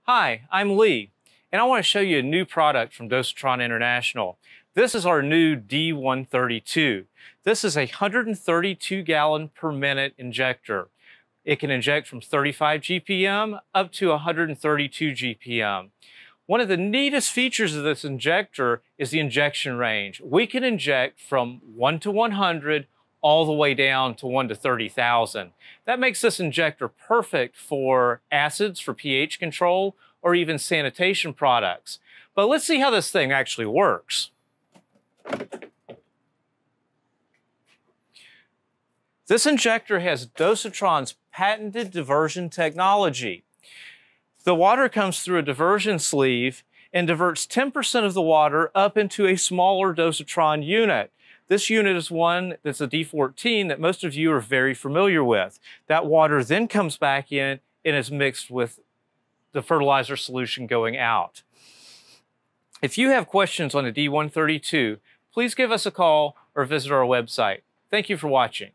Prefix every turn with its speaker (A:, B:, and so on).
A: Hi, I'm Lee, and I want to show you a new product from Dosatron International. This is our new D132. This is a 132 gallon per minute injector. It can inject from 35 GPM up to 132 GPM. One of the neatest features of this injector is the injection range. We can inject from 1 to 100 all the way down to 1 to 30,000. That makes this injector perfect for acids for pH control or even sanitation products. But let's see how this thing actually works. This injector has Dosatron's patented diversion technology. The water comes through a diversion sleeve and diverts 10% of the water up into a smaller Dosatron unit. This unit is one that's a D14 that most of you are very familiar with. That water then comes back in and is mixed with the fertilizer solution going out. If you have questions on the D132, please give us a call or visit our website. Thank you for watching.